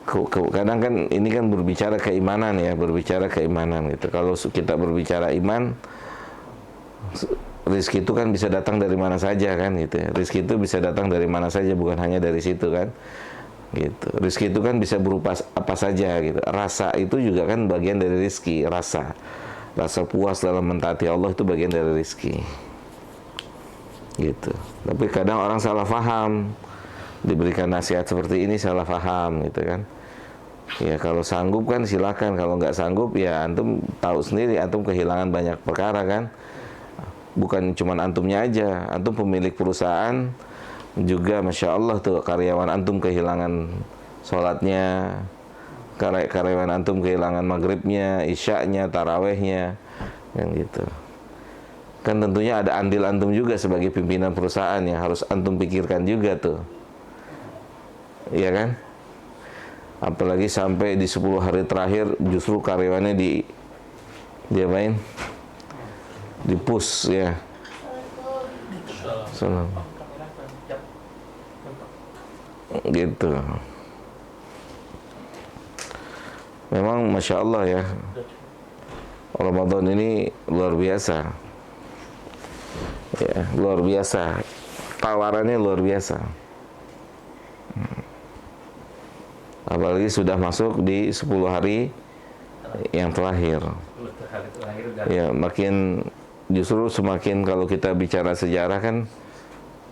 kan ini kan berbicara keimanan gitu. Kalau kita berbicara iman, rezeki itu kan bisa datang dari mana saja kan gitu ya. Rezeki itu bisa datang dari mana saja, bukan hanya dari situ kan. Gitu. Rezeki itu kan bisa berupa apa saja gitu. Rasa itu juga kan bagian dari rezeki, rasa puas dalam mentaati Allah itu bagian dari rezeki. Gitu. Tapi kadang orang salah paham. Diberikan nasihat seperti ini salah paham gitu kan. Ya kalau sanggup kan silakan, kalau nggak sanggup ya antum tahu sendiri, antum kehilangan banyak perkara kan. Bukan cuma antumnya aja, antum pemilik perusahaan juga, Masya Allah tuh, karyawan antum kehilangan sholatnya, karyawan antum kehilangan maghribnya, isyaknya, tarawehnya, yang gitu. Kan tentunya ada andil antum juga sebagai pimpinan perusahaan yang harus antum pikirkan juga tuh. Iya kan? Apalagi sampai di 10 hari terakhir justru karyawannya diapain? Dipus ya. Salam. Gitu. Memang Masya Allah ya, Ramadan ini luar biasa ya, luar biasa, tawarannya luar biasa. Apalagi sudah masuk di 10 hari yang terakhir ya, justru semakin, kalau kita bicara sejarah kan,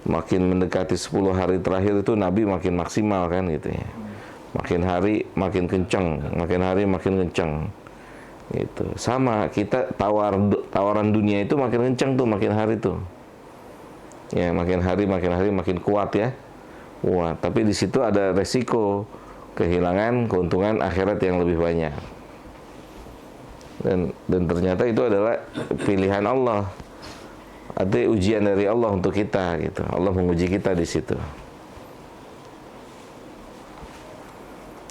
makin mendekati 10 hari terakhir itu Nabi makin maksimal kan gitu ya. Makin hari makin kencang, makin hari makin kencang. Gitu. Sama kita tawaran dunia itu makin kencang tuh makin hari tuh. Ya, makin hari makin kuat ya. Wah, tapi di situ ada resiko kehilangan keuntungan akhirat yang lebih banyak. Dan ternyata itu adalah pilihan Allah. Artinya ujian dari Allah untuk kita gitu. Allah menguji kita di situ.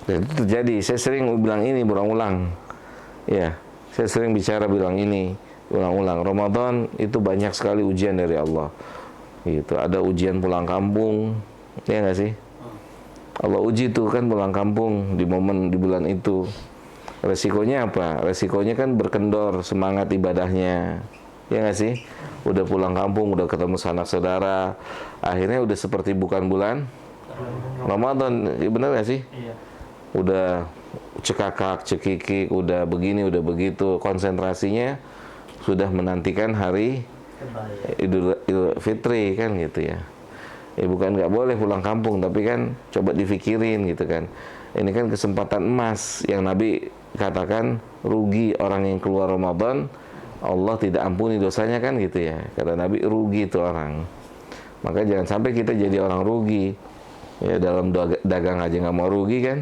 Dan itu terjadi. Saya sering bilang ini berulang-ulang. Ya, saya sering bicara bilang ini ulang-ulang. Ramadan itu banyak sekali ujian dari Allah. Gitu. Ada ujian pulang kampung, ya nggak sih? Allah uji tuh kan pulang kampung di bulan itu. Resikonya apa? Resikonya kan berkendor semangat ibadahnya, ya nggak sih? Udah pulang kampung, udah ketemu sanak saudara, akhirnya udah seperti bukan bulan Ramadan, bener nggak sih? Iya. Udah cekakak, cekikik, udah begini, udah begitu, konsentrasinya sudah menantikan hari Idul Fitri kan gitu ya. Bukan nggak boleh pulang kampung, tapi kan coba difikirin gitu kan. Ini kan kesempatan emas yang Nabi katakan rugi orang yang keluar Ramadan, Allah tidak ampuni dosanya kan gitu ya. Kata Nabi rugi itu orang. Maka jangan sampai kita jadi orang rugi. Ya dalam dagang aja nggak mau rugi kan.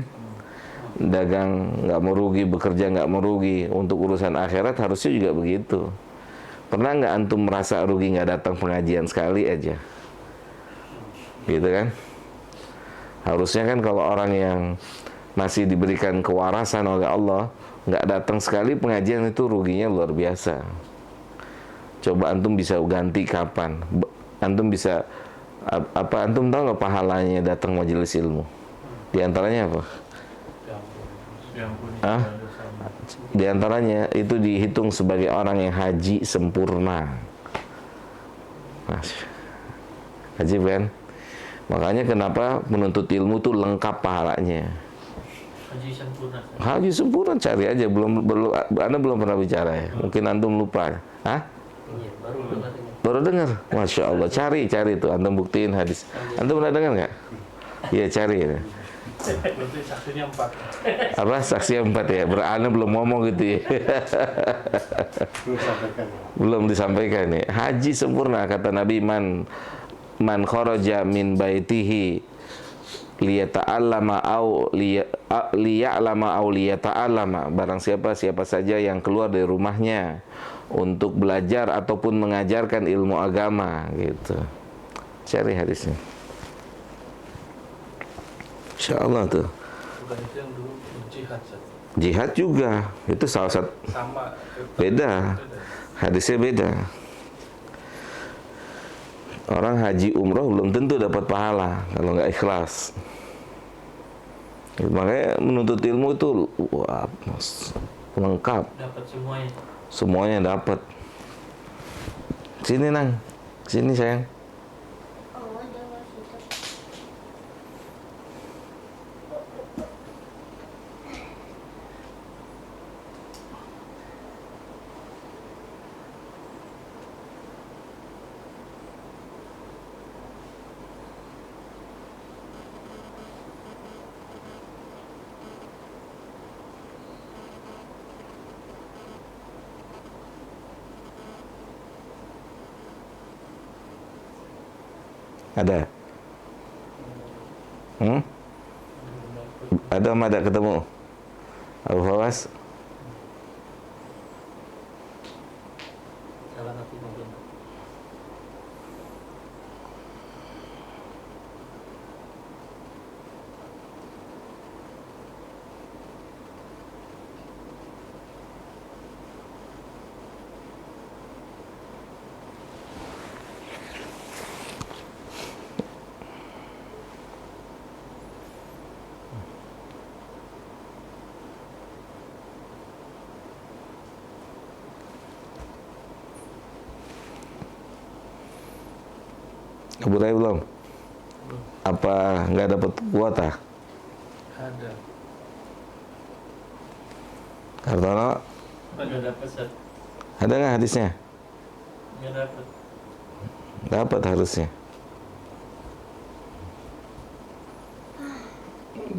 Dagang nggak mau rugi, bekerja nggak mau rugi. Untuk urusan akhirat harusnya juga begitu. Pernah nggak antum merasa rugi nggak datang pengajian sekali aja? Gitu kan? Harusnya kan kalau orang yang masih diberikan kewarasan oleh Allah nggak datang sekali pengajian itu ruginya luar biasa. Coba antum bisa ganti kapan? Antum bisa apa? Antum tahu nggak pahalanya datang majelis ilmu? Di antaranya apa? Di antaranya itu dihitung sebagai orang yang haji sempurna. Ajib kan? Makanya kenapa menuntut ilmu tuh lengkap pahalanya. Haji sempurna. Haji sempurna cari aja, Anda belum pernah bicara ya. Mungkin antum lupa. Hah? Iya, Baru dengar. Masya Allah, cari itu. Antum buktiin hadis. Antum pernah dengar nggak? Iya cari. Ya. Berarti saksinya 4. Apa saksi 4 ya? Anda belum ngomong gitu ya. Belum disampaikan ya. Haji sempurna kata Nabi man kharaja min baitihi liyata'allama au liya'lama au liyata'allama, barang siapa saja yang keluar dari rumahnya untuk belajar ataupun mengajarkan ilmu agama gitu. Cari hadisnya. Insyaallah tuh. Bukan itu yang dulu jihad. Jihad juga itu salah satu. Sama. Beda. Hadisnya beda. Orang haji umroh belum tentu dapat pahala kalau nggak ikhlas. Makanya menuntut ilmu itu wah, lengkap. Dapat semuanya. Semuanya dapat. Sini Nang, sini sayang. Ada? Ada ketemu? Abu Fawaz? Salah satu mungkin. Abu Rai belum? Apa nggak dapat kuota? Ada. Kartono? Nggak dapat set. Ada nggak hadisnya? Nggak dapat. Dapat harusnya.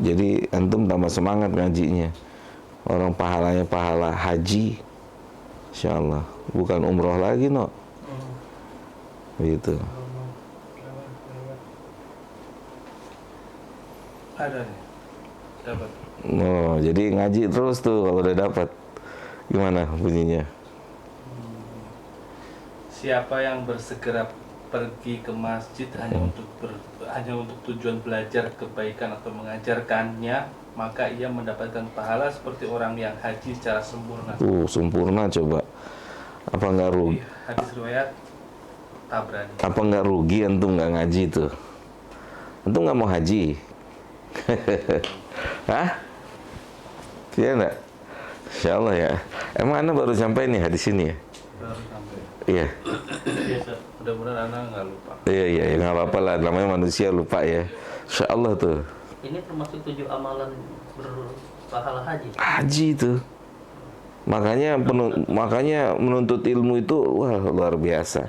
Jadi antum tambah semangat ngajinya. Orang pahalanya pahala haji, Insya Allah, bukan umroh lagi, no. Gitu. Ada nih, dapat. Oh, jadi ngaji terus tuh kalau udah dapat. Gimana bunyinya? Siapa yang bersegera pergi ke masjid hanya untuk tujuan belajar kebaikan atau mengajarkannya, maka ia mendapatkan pahala seperti orang yang haji secara sempurna. Sempurna coba. Apa nggak rugi? Hadis riwayat Tabrani. Apa nggak rugi antum nggak ngaji tuh? Antum nggak mau haji? Hah? Iya enggak? Insya Allah ya. Emang Anda baru sampai nih hadis ini ya? Baru sampai. Iya. Mudah-mudahan Anda nggak lupa. Iya, nggak apa-apa lah. Namanya manusia lupa ya. Insya Allah tuh. Ini termasuk 7 amalan berpahala haji. Haji tuh. Makanya menuntut ilmu itu wah luar biasa.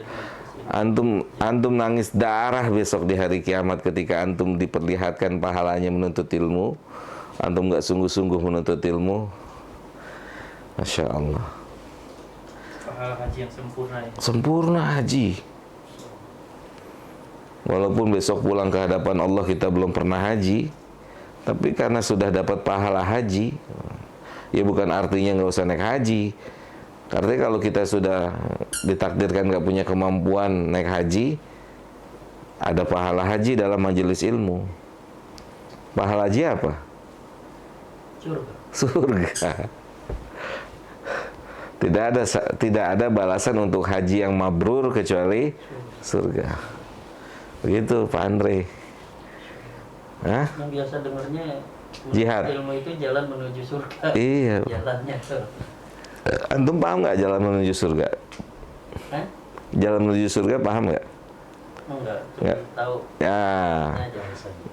Antum nangis darah besok di hari kiamat ketika antum diperlihatkan pahalanya menuntut ilmu. Antum nggak sungguh-sungguh menuntut ilmu. Masya Allah. Pahala haji yang sempurna ya. Sempurna haji. Walaupun besok pulang ke hadapan Allah kita belum pernah haji, tapi karena sudah dapat pahala haji, ya bukan artinya nggak usah naik haji. Karena kalau kita sudah ditakdirkan nggak punya kemampuan naik haji, ada pahala haji dalam majelis ilmu. Pahala haji apa? Surga. Tidak ada balasan untuk haji yang mabrur kecuali surga. Begitu Pak Andre. Hah? Yang biasa dengarnya Jihad. ilmu itu jalan menuju surga. Iya. Jalannya tuh. Antum paham nggak jalan menuju surga? Hah? Jalan menuju surga paham nggak? Enggak, Nggak. cuma tahu Ya, aja.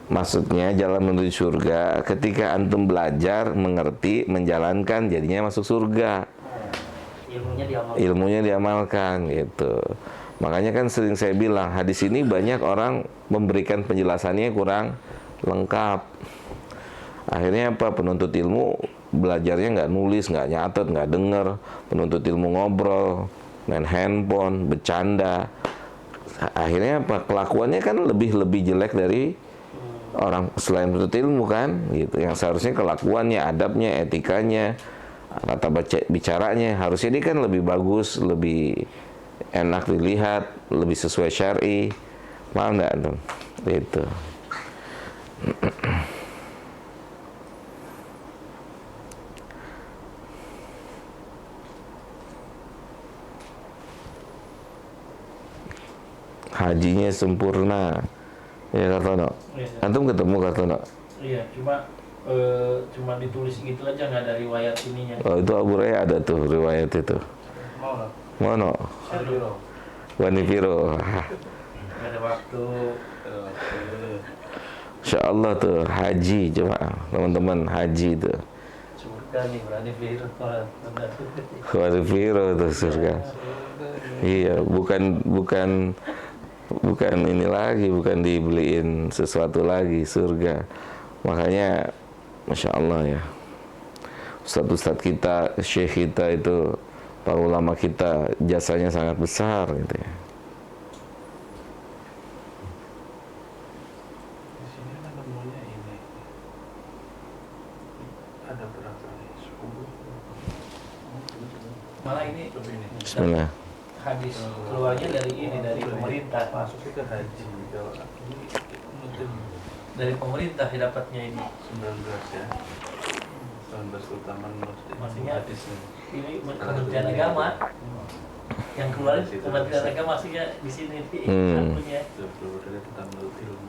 maksudnya jalan menuju surga ketika antum belajar, mengerti, menjalankan, jadinya masuk surga. Ilmunya diamalkan gitu. Makanya kan sering saya bilang hadis ini banyak orang memberikan penjelasannya kurang lengkap. Akhirnya apa? Penuntut ilmu belajarnya nggak nulis, nggak nyatet, nggak denger. Penuntut ilmu ngobrol, main handphone, bercanda. Akhirnya apa? Kelakuannya kan lebih jelek dari orang selain penuntut ilmu kan, gitu. Yang seharusnya kelakuannya, adabnya, etikanya, kata bicaranya harusnya dia kan lebih bagus, lebih enak dilihat, lebih sesuai syar'i. Paham nggak tuh? Itu. Hajinya sempurna. Ya Kartono. Iya. Antum ketemu Kartono? Iya, cuma ditulis gitu aja, nggak ada riwayat ininya. Oh, itu Abu Raya ada tuh riwayat itu. Mau lah. Mana? Aduh. Wanifiro. Nggak ada waktu. Insya Allah tuh haji coba teman-teman haji tuh. Surga nih berani biru. Wanifiro tuh surga. Iya, bukan ini lagi, bukan dibeliin sesuatu lagi, surga. Makanya Masya Allah ya, Ustadz kita, syekh kita itu, para ulama kita jasanya sangat besar gitu ya. Di sini kan nemunya ini. Ada berapa nih? 10. Malah ini Bismillah. hadis keluarnya dari pemerintah, Masuknya ke haji. Kalau ini mungkin dari pemerintah dapatnya ini. 19 ya. 19 keutamaan Maksudnya hadisnya. ini Kementerian Agama yang keluar Kementerian Agama maksudnya di sini di satunya. Itu dari tentang menuntut ilmu.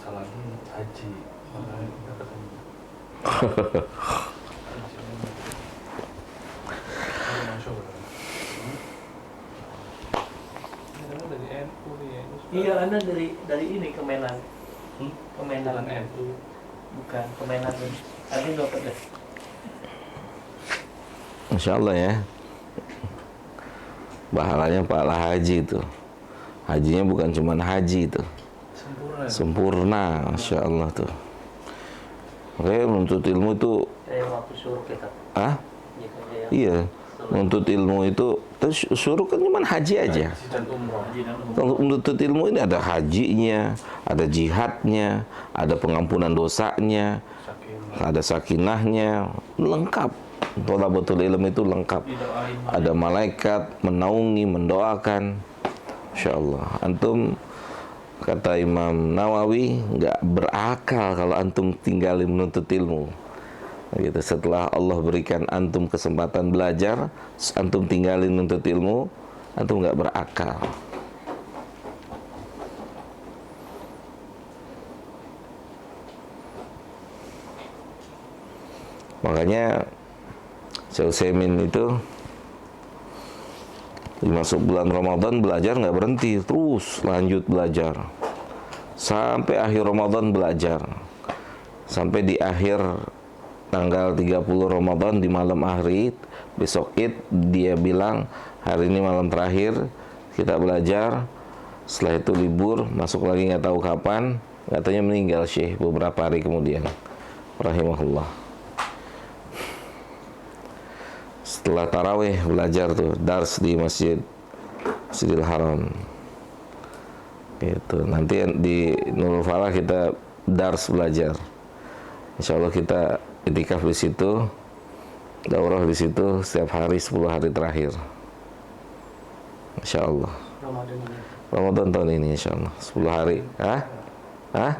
Salahnya haji. Makanya kita ketemu. Dari NU nih ya. Iya, Anda dari ini Kemenan. Kemenan Bukan NU. Bukan Kemenan. Ada dapat deh. Masya Allah ya. Pahalanya pahala haji itu. Hajinya bukan cuma haji itu. Sempurna. Sempurna, Masya Allah tuh. Makanya menuntut ilmu itu, kayak waktu suruh kita ah, ya, kayak iya, menuntut ilmu itu, terus suruh kan cuma haji aja. Haji dan umroh. Haji dan umroh. Kalau menuntut ilmu ini ada hajinya, ada jihadnya, ada pengampunan dosanya, Saking ada sakinahnya, lengkap. Thalabatul ilm itu lengkap. didoain Ada malaikat menaungi, mendoakan. Insyaallah. Antum, kata Imam Nawawi, nggak berakal kalau antum tinggalin menuntut ilmu. Gitu. Setelah Allah berikan antum kesempatan belajar, antum tinggalin menuntut ilmu, antum nggak berakal. Makanya Syekh Utsaimin itu masuk bulan Ramadan belajar nggak berhenti, terus lanjut belajar sampai akhir Ramadan belajar, sampai di akhir tanggal 30 Ramadan di malam akhir besok Id, dia bilang hari ini malam terakhir kita belajar. Setelah itu libur, masuk lagi nggak tahu kapan, katanya meninggal Syekh beberapa hari kemudian, rahimahullah. Setelah tarawih belajar tuh dars di Masjidil Haram. Gitu. Nanti di Nurul Falah kita dars belajar. Insya Allah kita itikaf di situ, daurah di situ setiap hari 10 hari terakhir. Insya Allah. Ramadan ini. Ramadan tahun ini Insya Allah 10 hari. Hah?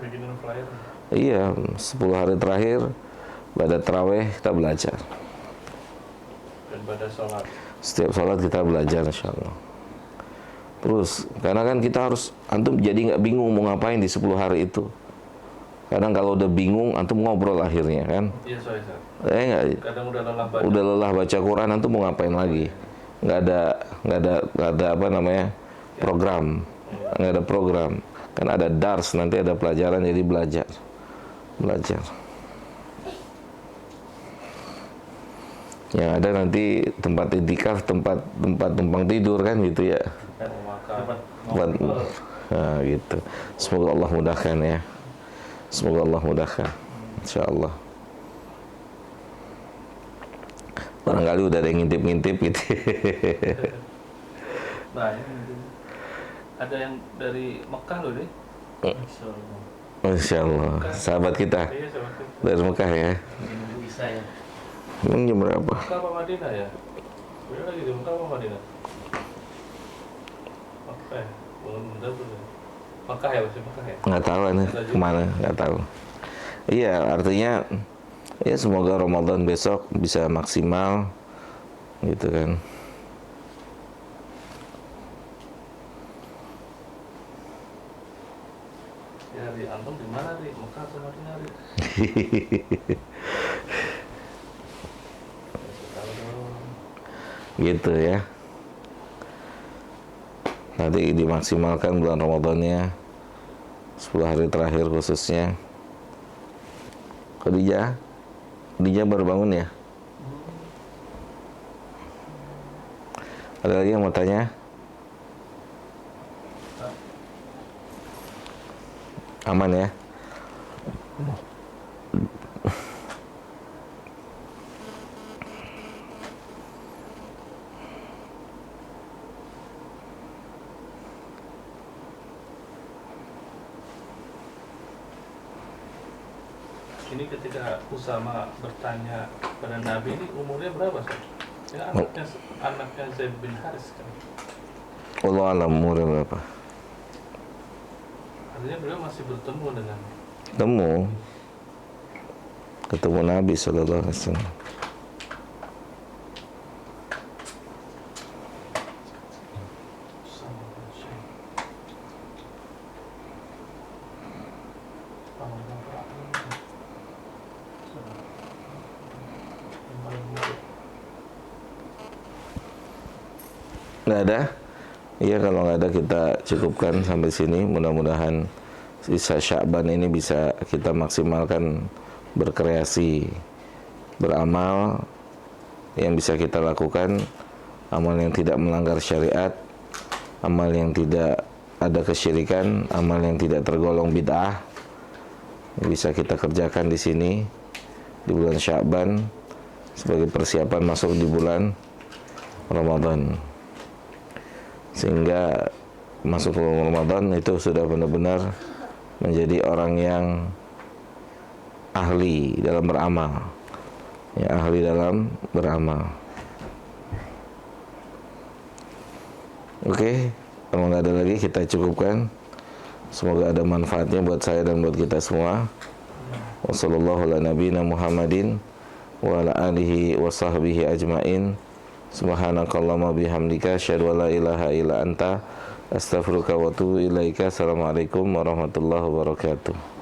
bikin flyer. Iya, 10 hari terakhir pada tarawih kita belajar. Dan pada sholat. Setiap sholat kita belajar Insya Allah. Terus, karena kan kita harus, antum jadi nggak bingung mau ngapain di 10 hari itu. Kadang kalau udah bingung, antum ngobrol akhirnya kan. Iya, sorry. Nggak, Kadang udah lelah baca. udah lelah baca Quran, antum mau ngapain lagi? Nggak ada apa namanya, program. Nggak ada program. Kan ada dars, nanti ada pelajaran, jadi belajar. Yang ada nanti tempat itikaf, tempat numpang tidur kan gitu ya. Tempat, nah, gitu. Semoga Allah mudahkan ya. Semoga Allah mudahkan. Insyaallah. Barangkali udah ada yang ngintip-ngintip gitu. Nah, ini ada yang dari Mekah loh deh. Masya Allah. Sahabat kita Iya, sama kita. dari Mekah ya. Nunggu Isa ya. Emang jam berapa? Mekah apa Madinah ya? Beda lagi tuh, Mekah apa Madinah? Mekah ya? Bener tuh. Mekah ya, masih Mekah ya? Nggak tahu nih kemana, nggak tahu. Iya, artinya ya semoga Ramadan besok bisa maksimal gitu kan. Ya, di antum di mana, Ri? Mekah atau Madinah, Ri? Tahu dong. Gitu ya. Nanti dimaksimalkan bulan Ramadannya 10 hari terakhir khususnya. Khadijah baru bangun ya? Ada lagi yang mau tanya? Aman ya? Ini ketika Usama bertanya pada Nabi, ini umurnya berapa sih? Ya, anaknya Zaid bin Haris kan. Allah alam umurnya berapa? Artinya beliau masih bertemu dengan Ketemu Nabi Sallallahu Alaihi Wasallam. Usama bin Zaid. Nggak ada? Iya, kalau nggak ada kita cukupkan sampai sini. Mudah-mudahan sisa Sya'ban ini bisa kita maksimalkan berkreasi, beramal yang bisa kita lakukan, amal yang tidak melanggar syariat, amal yang tidak ada kesyirikan, amal yang tidak tergolong bid'ah, bisa kita kerjakan di sini. di bulan Sya'ban sebagai persiapan masuk di bulan Ramadan, sehingga masuk bulan Ramadan itu sudah benar-benar menjadi orang yang ahli dalam beramal, ya, ahli dalam beramal. Oke, kalau nggak ada lagi kita cukupkan. Semoga ada manfaatnya buat saya dan buat kita semua. Wassallallahu ala nabiyina Muhammadin wa ala alihi wa sahbihi ajmain. Subhanakallahumma bihamdika asyhadu an la ilaha illa anta astaghfiruka wa atubu ilaika. Assalamualaikum warahmatullahi wabarakatuh.